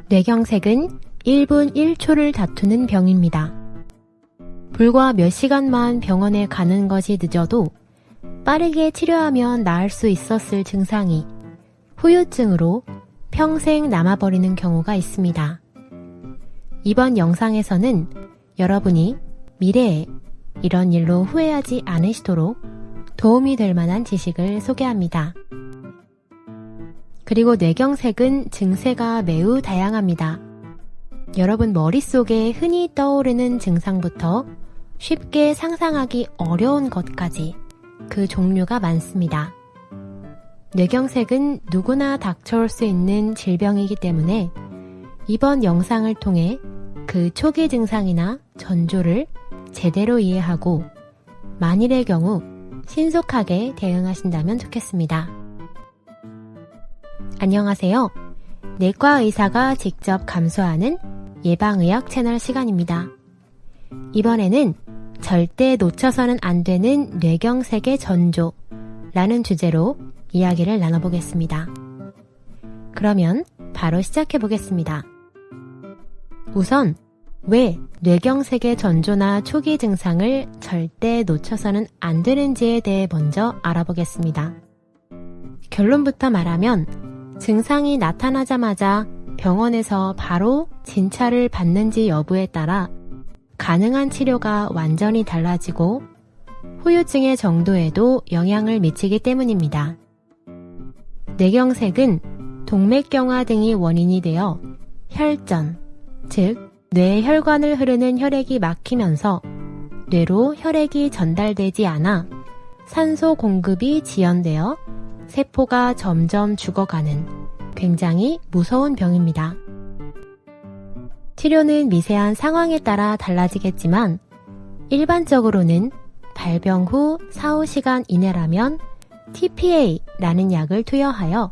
뇌경색은 1분 1초를 다투는 병입니다. 불과 몇 시간만 병원에 가는 것이 늦어도 빠르게 치료하면 나을 수 있었을 증상이 후유증으로 평생 남아버리는 경우가 있습니다. 이번 영상에서는 여러분이 미래에 이런 일로 후회하지 않으시도록 도움이 될 만한 지식을 소개합니다. 그리고 뇌경색은 증세가 매우 다양합니다. 여러분 머릿속에 흔히 떠오르는 증상부터 쉽게 상상하기 어려운 것까지 그 종류가 많습니다. 뇌경색은 누구나 닥쳐올 수 있는 질병이기 때문에 이번 영상을 통해 그 초기 증상이나 전조를 제대로 이해하고 만일의 경우 신속하게 대응하신다면 좋겠습니다. 안녕하세요. 내과 의사가 직접 감수하는 예방의학 채널 시간입니다. 이번에는 절대 놓쳐서는 안 되는 뇌경색의 전조라는 주제로 이야기를 나눠보겠습니다. 그러면 바로 시작해보겠습니다. 우선 왜 뇌경색의 전조나 초기 증상을 절대 놓쳐서는 안 되는지에 대해 먼저 알아보겠습니다. 결론부터 말하면 증상이 나타나자마자 병원에서 바로 진찰을 받는지 여부에 따라 가능한 치료가 완전히 달라지고 후유증의 정도에도 영향을 미치기 때문입니다. 뇌경색은 동맥경화 등이 원인이 되어 혈전, 즉 뇌 혈관을 흐르는 혈액이 막히면서 뇌로 혈액이 전달되지 않아 산소 공급이 지연되어 세포가 점점 죽어가는 굉장히 무서운 병입니다. 치료는 미세한 상황에 따라 달라지겠지만 일반적으로는 발병 후 4-5시간 이내라면 TPA라는 약을 투여하여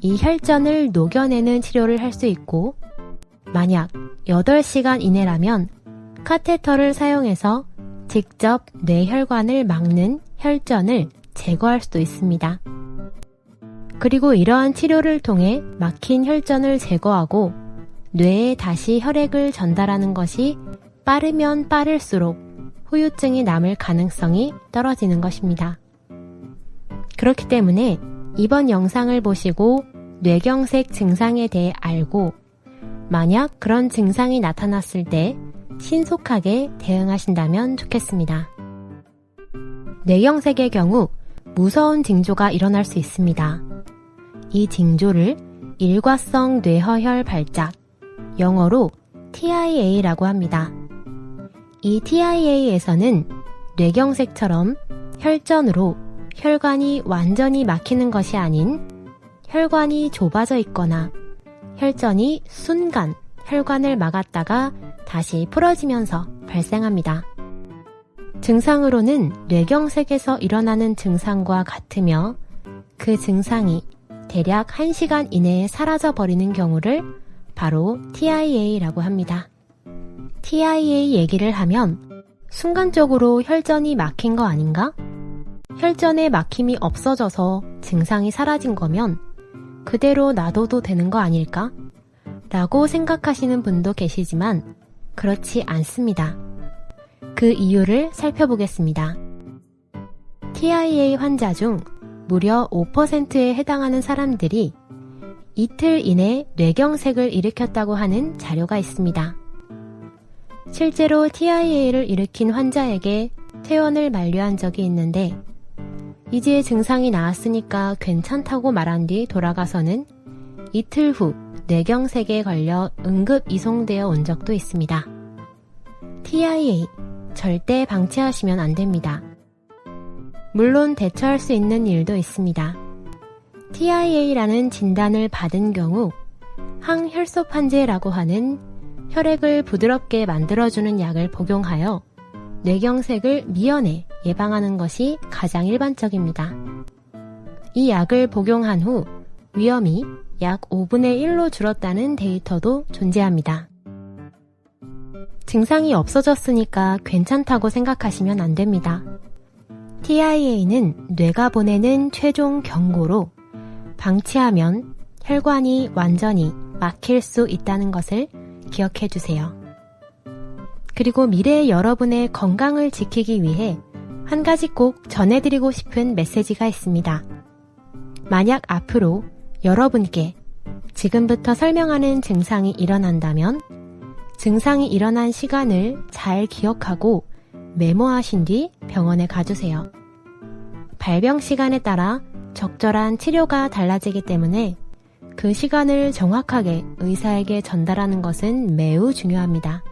이 혈전을 녹여내는 치료를 할 수 있고 만약 8시간 이내라면 카테터를 사용해서 직접 뇌혈관을 막는 혈전을 제거할 수도 있습니다. 그리고 이러한 치료를 통해 막힌 혈전을 제거하고 뇌에 다시 혈액을 전달하는 것이 빠르면 빠를수록 후유증이 남을 가능성이 떨어지는 것입니다. 그렇기 때문에 이번 영상을 보시고 뇌경색 증상에 대해 알고 만약 그런 증상이 나타났을 때 신속하게 대응하신다면 좋겠습니다. 뇌경색의 경우 무서운 징조가 일어날 수 있습니다. 이 징조를 일과성 뇌허혈 발작, 영어로 TIA라고 합니다. 이 TIA에서는 뇌경색처럼 혈전으로 혈관이 완전히 막히는 것이 아닌 혈관이 좁아져 있거나 혈전이 순간 혈관을 막았다가 다시 풀어지면서 발생합니다. 증상으로는 뇌경색에서 일어나는 증상과 같으며 그 증상이 대략 1시간 이내에 사라져버리는 경우를 바로 TIA라고 합니다. TIA 얘기를 하면 순간적으로 혈전이 막힌 거 아닌가? 혈전의 막힘이 없어져서 증상이 사라진 거면 그대로 놔둬도 되는 거 아닐까? 라고 생각하시는 분도 계시지만 그렇지 않습니다. 그 이유를 살펴보겠습니다. TIA 환자 중 무려 5%에 해당하는 사람들이 이틀 이내 뇌경색을 일으켰다고 하는 자료가 있습니다. 실제로 TIA를 일으킨 환자에게 퇴원을 만류한 적이 있는데 이제 증상이 나았으니까 괜찮다고 말한 뒤 돌아가서는 이틀 후 뇌경색에 걸려 응급 이송되어 온 적도 있습니다. TIA 절대 방치하시면 안 됩니다. 물론 대처할 수 있는 일도 있습니다. TIA라는 진단을 받은 경우 항혈소판제라고 하는 혈액을 부드럽게 만들어주는 약을 복용하여 뇌경색을 미연에 예방하는 것이 가장 일반적입니다. 이 약을 복용한 후 위험이 약 5분의 1로 줄었다는 데이터도 존재합니다. 증상이 없어졌으니까 괜찮다고 생각하시면 안 됩니다. TIA는 뇌가 보내는 최종 경고로 방치하면 혈관이 완전히 막힐 수 있다는 것을 기억해 두세요. 그리고 미래의 여러분의 건강을 지키기 위해 한 가지 꼭 전해드리고 싶은 메시지가 있습니다. 만약 앞으로 여러분께 지금부터 설명하는 증상이 일어난다면 증상이 일어난 시간을 잘 기억하고 메모하신 뒤 병원에 가주세요. 발병 시간에 따라 적절한 치료가 달라지기 때문에 그 시간을 정확하게 의사에게 전달하는 것은 매우 중요합니다.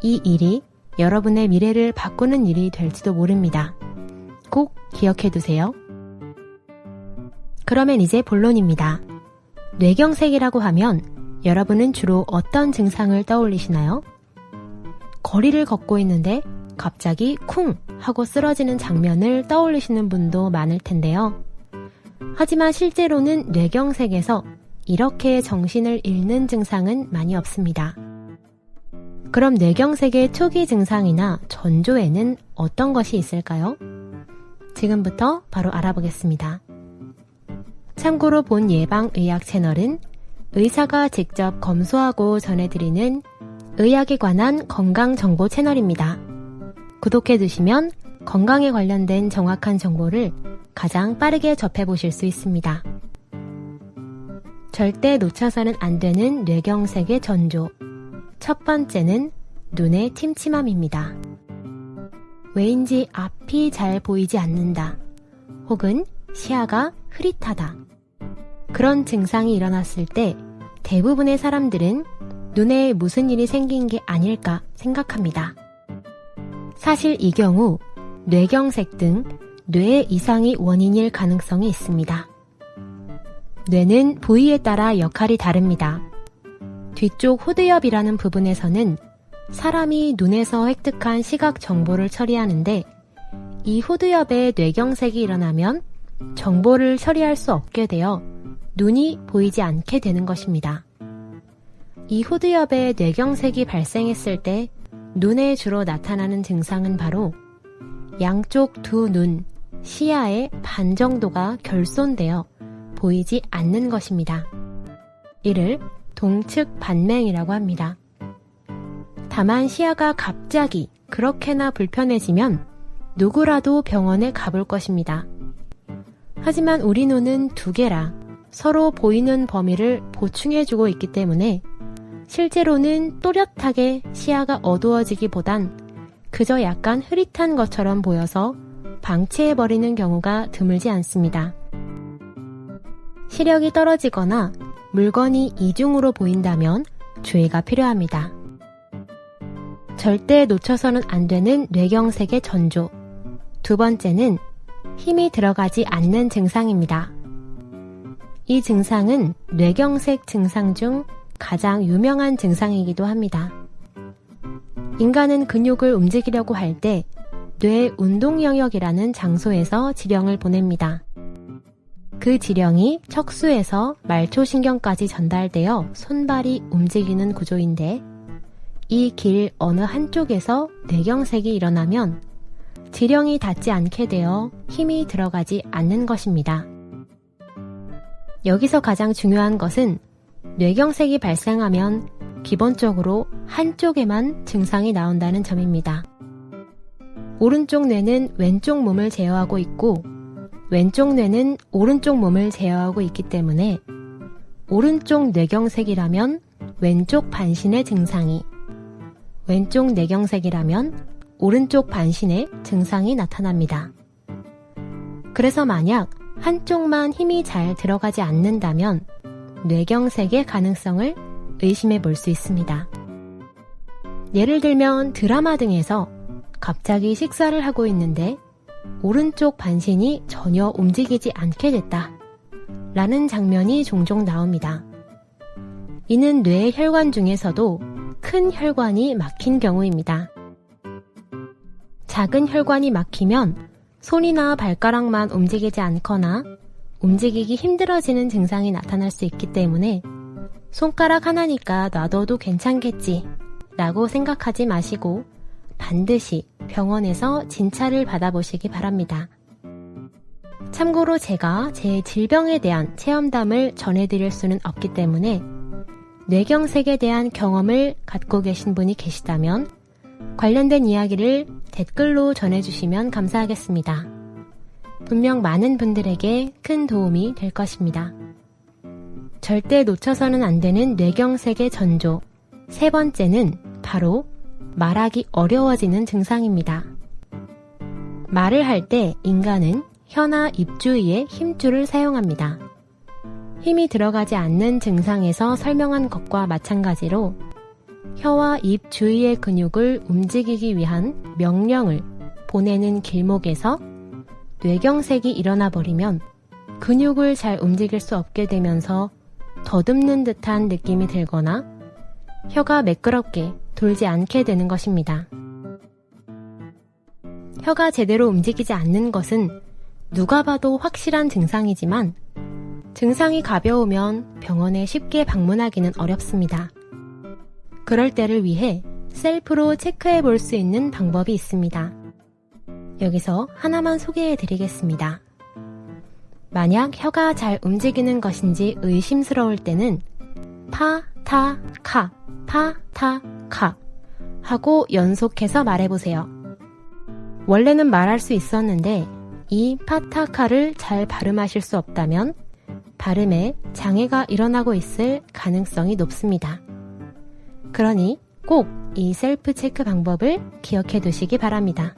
이 일이 여러분의 미래를 바꾸는 일이 될지도 모릅니다. 꼭 기억해 두세요. 그러면 이제 본론입니다. 뇌경색이라고 하면 여러분은 주로 어떤 증상을 떠올리시나요? 거리를 걷고 있는데 갑자기 쿵 하고 쓰러지는 장면을 떠올리시는 분도 많을 텐데요. 하지만 실제로는 뇌경색에서 이렇게 정신을 잃는 증상은 많이 없습니다. 그럼 뇌경색의 초기 증상이나 전조에는 어떤 것이 있을까요? 지금부터 바로 알아보겠습니다. 참고로 본 예방의학 채널은 의사가 직접 검수하고 전해드리는 의학에 관한 건강정보 채널입니다. 구독해두시면 건강에 관련된 정확한 정보를 가장 빠르게 접해보실 수 있습니다. 절대 놓쳐서는 안 되는 뇌경색의 전조. 첫 번째는 눈의 침침함입니다. 왜인지 앞이 잘 보이지 않는다. 혹은 시야가 흐릿하다. 그런 증상이 일어났을 때 대부분의 사람들은 눈에 무슨 일이 생긴 게 아닐까 생각합니다. 사실 이 경우 뇌경색 등 뇌 이상이 원인일 가능성이 있습니다. 뇌는 부위에 따라 역할이 다릅니다. 뒤쪽 후두엽이라는 부분에서는 사람이 눈에서 획득한 시각 정보를 처리하는데 이 후두엽에 뇌경색이 일어나면 정보를 처리할 수 없게 되어 눈이 보이지 않게 되는 것입니다. 이 후두엽에 뇌경색이 발생했을 때 눈에 주로 나타나는 증상은 바로 양쪽 두 눈, 시야의 반 정도가 결손되어 보이지 않는 것입니다. 이를 동측 반맹이라고 합니다. 다만 시야가 갑자기 그렇게나 불편해지면 누구라도 병원에 가볼 것입니다. 하지만 우리 눈은 두 개라 서로 보이는 범위를 보충해주고 있기 때문에 실제로는 또렷하게 시야가 어두워지기보단 그저 약간 흐릿한 것처럼 보여서 방치해버리는 경우가 드물지 않습니다. 시력이 떨어지거나 물건이 이중으로 보인다면 주의가 필요합니다. 절대 놓쳐서는 안 되는 뇌경색의 전조. 두 번째는 힘이 들어가지 않는 증상입니다. 이 증상은 뇌경색 증상 중 가장 유명한 증상이기도 합니다. 인간은 근육을 움직이려고 할 때 뇌 운동 영역이라는 장소에서 지령을 보냅니다. 그 지령이 척수에서 말초신경까지 전달되어 손발이 움직이는 구조인데 이 길 어느 한쪽에서 뇌경색이 일어나면 지령이 닿지 않게 되어 힘이 들어가지 않는 것입니다. 여기서 가장 중요한 것은 뇌경색이 발생하면 기본적으로 한쪽에만 증상이 나온다는 점입니다. 오른쪽 뇌는 왼쪽 몸을 제어하고 있고 왼쪽 뇌는 오른쪽 몸을 제어하고 있기 때문에 오른쪽 뇌경색이라면 왼쪽 반신의 증상이, 왼쪽 뇌경색이라면 오른쪽 반신의 증상이 나타납니다. 그래서 만약 한쪽만 힘이 잘 들어가지 않는다면 뇌경색의 가능성을 의심해 볼 수 있습니다. 예를 들면 드라마 등에서 갑자기 식사를 하고 있는데 오른쪽 반신이 전혀 움직이지 않게 됐다 라는 장면이 종종 나옵니다. 이는 뇌 혈관 중에서도 큰 혈관이 막힌 경우입니다. 작은 혈관이 막히면 손이나 발가락만 움직이지 않거나 움직이기 힘들어지는 증상이 나타날 수 있기 때문에 손가락 하나니까 놔둬도 괜찮겠지 라고 생각하지 마시고 반드시 병원에서 진찰을 받아보시기 바랍니다. 참고로 제가 제 질병에 대한 체험담을 전해드릴 수는 없기 때문에 뇌경색에 대한 경험을 갖고 계신 분이 계시다면 관련된 이야기를 댓글로 전해주시면 감사하겠습니다. 분명 많은 분들에게 큰 도움이 될 것입니다. 절대 놓쳐서는 안 되는 뇌경색의 전조. 세 번째는 바로 말하기 어려워지는 증상입니다. 말을 할 때 인간은 혀나 입 주위에 힘줄을 사용합니다. 힘이 들어가지 않는 증상에서 설명한 것과 마찬가지로 혀와 입 주위의 근육을 움직이기 위한 명령을 보내는 길목에서 뇌경색이 일어나 버리면 근육을 잘 움직일 수 없게 되면서 더듬는 듯한 느낌이 들거나 혀가 매끄럽게 돌지 않게 되는 것입니다. 혀가 제대로 움직이지 않는 것은 누가 봐도 확실한 증상이지만 증상이 가벼우면 병원에 쉽게 방문하기는 어렵습니다. 그럴 때를 위해 셀프로 체크해 볼 수 있는 방법이 있습니다. 여기서 하나만 소개해 드리겠습니다. 만약 혀가 잘 움직이는 것인지 의심스러울 때는 파, 타, 카, 파, 타, 카 하고 연속해서 말해보세요. 원래는 말할 수 있었는데 이 파타카를 잘 발음하실 수 없다면 발음에 장애가 일어나고 있을 가능성이 높습니다. 그러니 꼭 이 셀프 체크 방법을 기억해 두시기 바랍니다.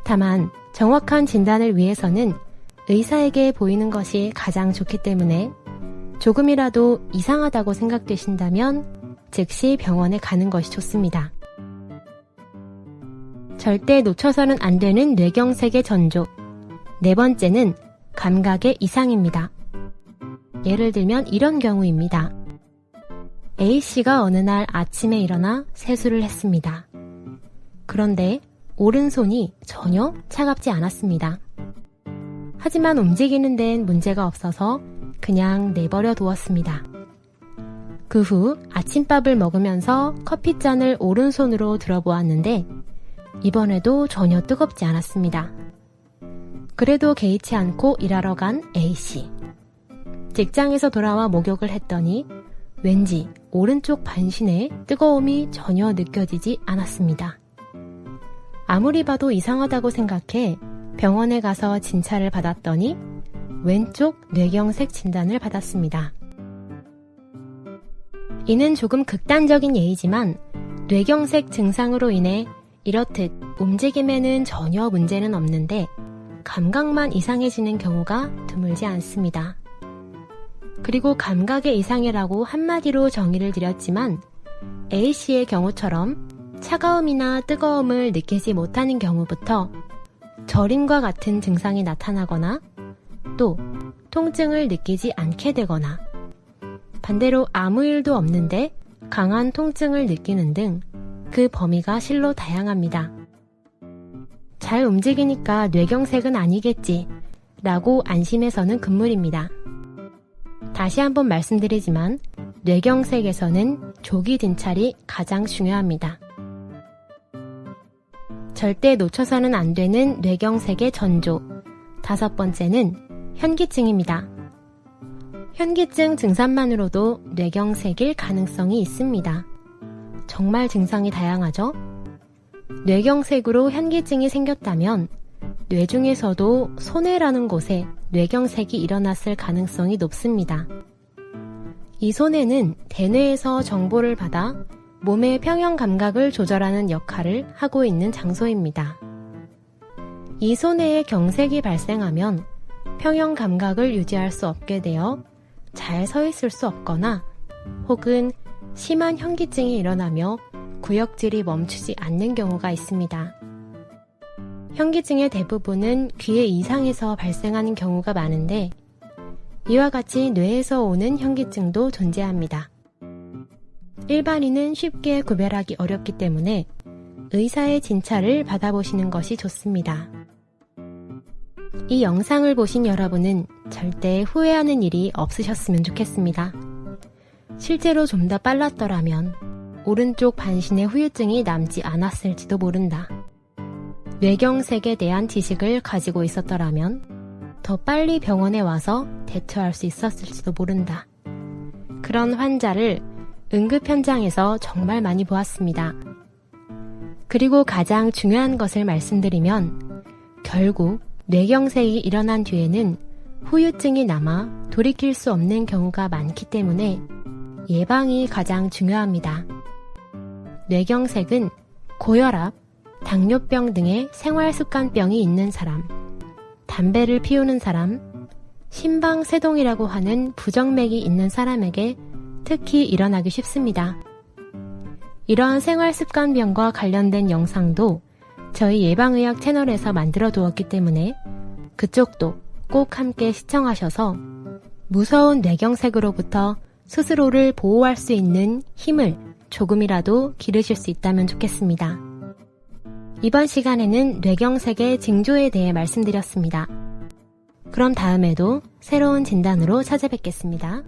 다만 정확한 진단을 위해서는 의사에게 보이는 것이 가장 좋기 때문에 조금이라도 이상하다고 생각되신다면 즉시 병원에 가는 것이 좋습니다. 절대 놓쳐서는 안 되는 뇌경색의 전조. 네 번째는 감각의 이상입니다. 예를 들면 이런 경우입니다. A씨가 어느 날 아침에 일어나 세수를 했습니다. 그런데 오른손이 전혀 차갑지 않았습니다. 하지만 움직이는 데엔 문제가 없어서 그냥 내버려 두었습니다. 그 후 아침밥을 먹으면서 커피잔을 오른손으로 들어보았는데 이번에도 전혀 뜨겁지 않았습니다. 그래도 개의치 않고 일하러 간 A씨. 직장에서 돌아와 목욕을 했더니 왠지 오른쪽 반신에 뜨거움이 전혀 느껴지지 않았습니다. 아무리 봐도 이상하다고 생각해 병원에 가서 진찰을 받았더니 왼쪽 뇌경색 진단을 받았습니다. 이는 조금 극단적인 예이지만 뇌경색 증상으로 인해 이렇듯 움직임에는 전혀 문제는 없는데 감각만 이상해지는 경우가 드물지 않습니다. 그리고 감각의 이상이라고 한마디로 정의를 드렸지만 A씨의 경우처럼 차가움이나 뜨거움을 느끼지 못하는 경우부터 저림과 같은 증상이 나타나거나 또 통증을 느끼지 않게 되거나 반대로 아무 일도 없는데 강한 통증을 느끼는 등 그 범위가 실로 다양합니다. 잘 움직이니까 뇌경색은 아니겠지 라고 안심해서는 금물입니다. 다시 한번 말씀드리지만 뇌경색에서는 조기 진찰이 가장 중요합니다. 절대 놓쳐서는 안 되는 뇌경색의 전조. 다섯 번째는 현기증입니다. 현기증 증상만으로도 뇌경색일 가능성이 있습니다. 정말 증상이 다양하죠? 뇌경색으로 현기증이 생겼다면 뇌 중에서도 손해라는 곳에 뇌경색이 일어났을 가능성이 높습니다. 이 손해는 대뇌에서 정보를 받아 몸의 평형 감각을 조절하는 역할을 하고 있는 장소입니다. 이 손해에 경색이 발생하면 평형 감각을 유지할 수 없게 되어 잘 서 있을 수 없거나 혹은 심한 현기증이 일어나며 구역질이 멈추지 않는 경우가 있습니다. 현기증의 대부분은 귀의 이상에서 발생하는 경우가 많은데 이와 같이 뇌에서 오는 현기증도 존재합니다. 일반인은 쉽게 구별하기 어렵기 때문에 의사의 진찰을 받아보시는 것이 좋습니다. 이 영상을 보신 여러분은 절대 후회하는 일이 없으셨으면 좋겠습니다. 실제로 좀 더 빨랐더라면 오른쪽 반신의 후유증이 남지 않았을지도 모른다. 뇌경색에 대한 지식을 가지고 있었더라면 더 빨리 병원에 와서 대처할 수 있었을지도 모른다. 그런 환자를 응급 현장에서 정말 많이 보았습니다. 그리고 가장 중요한 것을 말씀드리면 결국 뇌경색이 일어난 뒤에는 후유증이 남아 돌이킬 수 없는 경우가 많기 때문에 예방이 가장 중요합니다. 뇌경색은 고혈압, 당뇨병 등의 생활습관병이 있는 사람, 담배를 피우는 사람, 심방세동이라고 하는 부정맥이 있는 사람에게 특히 일어나기 쉽습니다. 이러한 생활습관병과 관련된 영상도 저희 예방의학 채널에서 만들어 두었기 때문에 그쪽도 꼭 함께 시청하셔서 무서운 뇌경색으로부터 스스로를 보호할 수 있는 힘을 조금이라도 기르실 수 있다면 좋겠습니다. 이번 시간에는 뇌경색의 징조에 대해 말씀드렸습니다. 그럼 다음에도 새로운 진단으로 찾아뵙겠습니다.